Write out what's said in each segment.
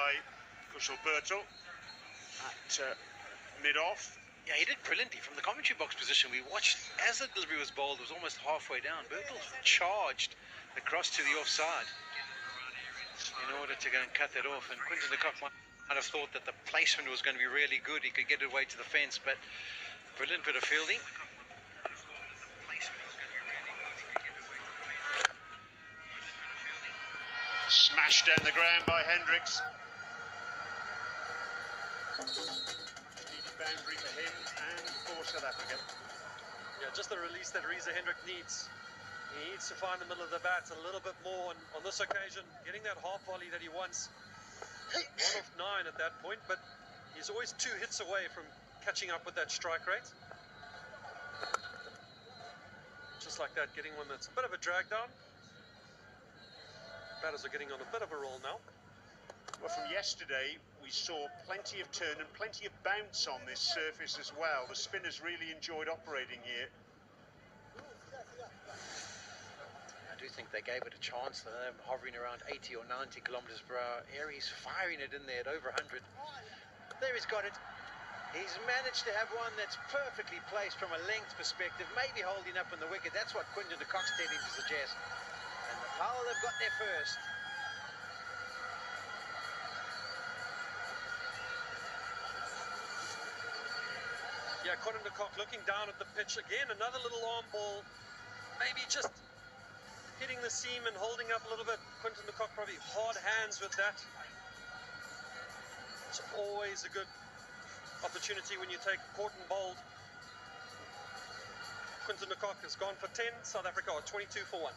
by Kushal-Birtel at mid-off. Yeah, he did brilliantly from the commentary box position. We watched as the delivery was bowled, it was almost halfway down. Birtel charged across to the offside in order to go and cut that off. And Quinton de Kock might have thought that the placement was going to be really good. He could get it away to the fence, but brilliant bit of fielding. Smashed down the ground by Hendricks. Needed boundary for him and for South Africa. Yeah, just the release that Reza Hendrick needs. He needs to find the middle of the bat a little bit more, and on this occasion, getting that half volley that he wants. 1 of 9 at that point, but he's always 2 hits away from catching up with that strike rate. Just like that, getting one that's a bit of a drag down. Batters are getting on a bit of a roll now. Well, from yesterday, we saw plenty of turn and plenty of bounce on this surface as well. The spinners really enjoyed operating here. I do think they gave it a chance. They're hovering around 80 or 90 kilometers per hour. Aries firing it in there at over 100. There he's got it. He's managed to have one that's perfectly placed from a length perspective, maybe holding up on the wicket. That's what Quinton de Kock's tending to suggest. And Nepal have got there first. Yeah, Quinton de Kock looking down at the pitch again. Another little arm ball. Maybe just hitting the seam and holding up a little bit. Quinton de Kock probably hard hands with that. It's always a good opportunity when you take caught and bowled. Quinton de Kock has gone for 10. South Africa are 22 for 1.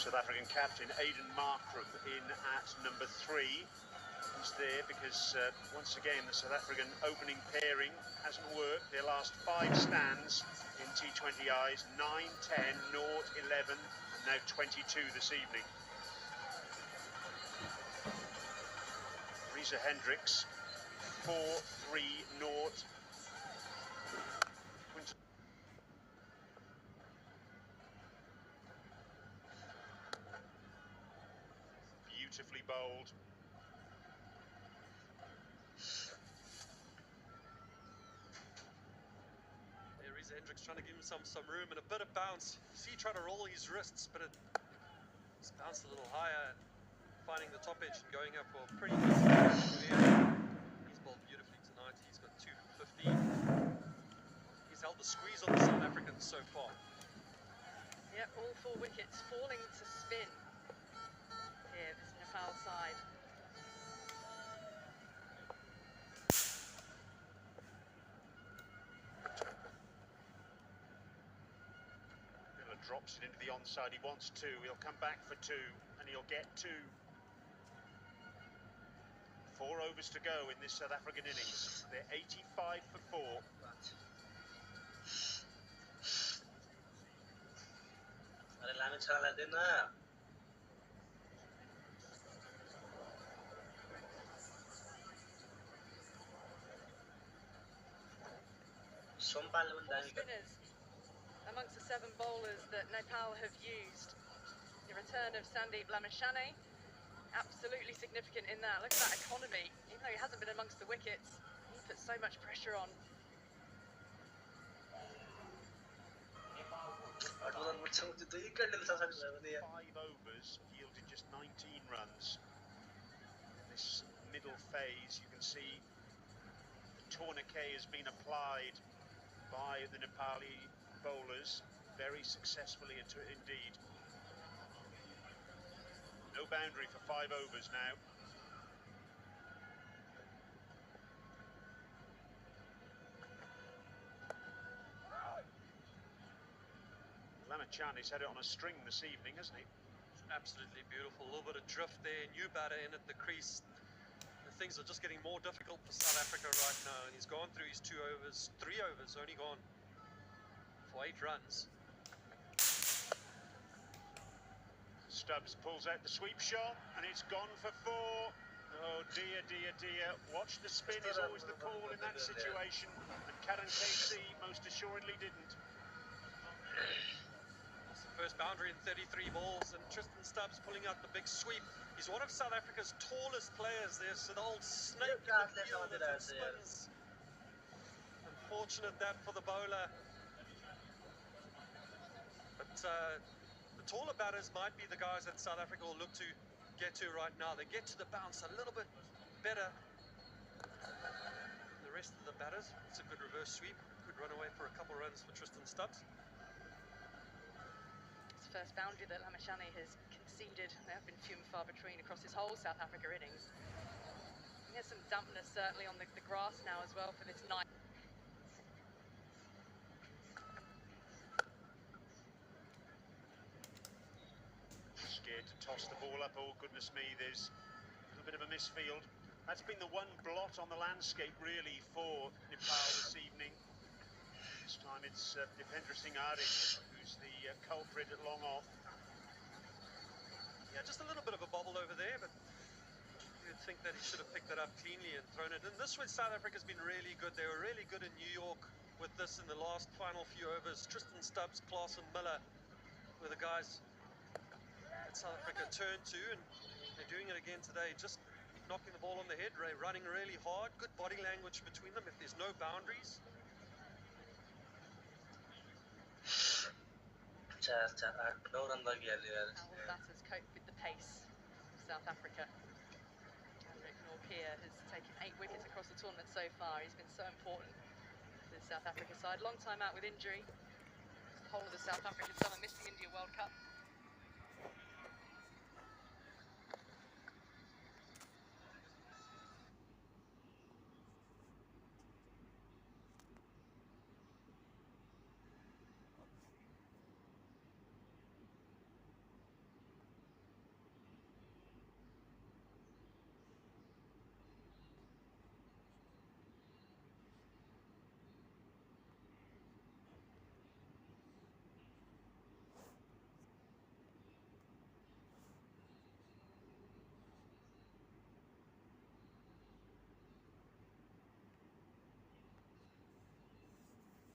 South African captain Aiden Markram in at number 3. He's there because once again the South African opening pairing hasn't worked. Their last 5 stands in T20Is, 9, 10, 0, 11 and now 22 this evening. Reza Hendricks 4, 3, 0. Beautifully bowled. There is Hendricks trying to give him some room and a bit of bounce. You see, he tried to roll his wrists, but it's bounced a little higher, and finding the top edge and going up for a pretty good career. He's bowled beautifully tonight. He's got 215. He's held the squeeze on the South Africans so far. Yep, all 4 wickets falling to spin. Here, this Nepal side. Miller drops it into the onside. He wants 2. He'll come back for 2 and he'll get 2. 4 overs to go in this South African innings. They're 85 for 4. Spinners amongst the 7 bowlers that Nepal have used. The return of Sandeep Lamishane, absolutely significant in that. Look at that economy. Even though he hasn't been amongst the wickets, he puts so much pressure on. 5 overs yielded just 19 runs. In this middle phase, you can see the tourniquet has been applied by the Nepali bowlers very successfully indeed. No boundary for 5 overs now. Lamichan has had it on a string this evening, hasn't he? Absolutely beautiful. A little bit of drift there. New batter in at the crease. And things are just getting more difficult for South Africa right now. And he's gone through his 2 overs, 3 overs, only gone for 8 runs. Stubbs pulls out the sweep shot, and it's gone for 4. Oh dear, dear, dear. Watch the spin is always the call in that situation, and Karen KC most assuredly didn't. It's the first boundary in 33 balls, and Tristan Stubbs pulling out the big sweep. He's one of South Africa's tallest players there, so the old snake in the field as it spins. Unfortunate that for the bowler. But the taller batters might be the guys that South Africa will look to get to right now. They get to the bounce a little bit better than the rest of the batters. It's a good reverse sweep. Good run away for a couple runs for Tristan Stubbs. It's the first boundary that Lamashane has conceded. They have been few and far between across his whole South Africa innings. There's some dampness certainly on the grass now as well for this night. Scared to toss the ball up. Oh goodness me, there's a little bit of a misfield. That's been the one blot on the landscape really for Nepal this evening. This time it's Dipendra Singh Arya who's the culprit at long off. Yeah, just a little bit of a bobble over there, but you'd think that he should have picked it up cleanly and thrown it in. This way South Africa's been really good. They were really good in New York with this in the last final few overs. Tristan Stubbs, Klaas and Miller were the guys that South Africa turned to, and they're doing it again today. Just knocking the ball on the head, running really hard. Good body language between them if there's no boundaries. How will the batters cope with the pace of South Africa? Hendrik Norpeer has taken 8 wickets across the tournament so far. He's been so important to the South Africa side. Long time out with injury. The whole of the South African summer missed the India World Cup.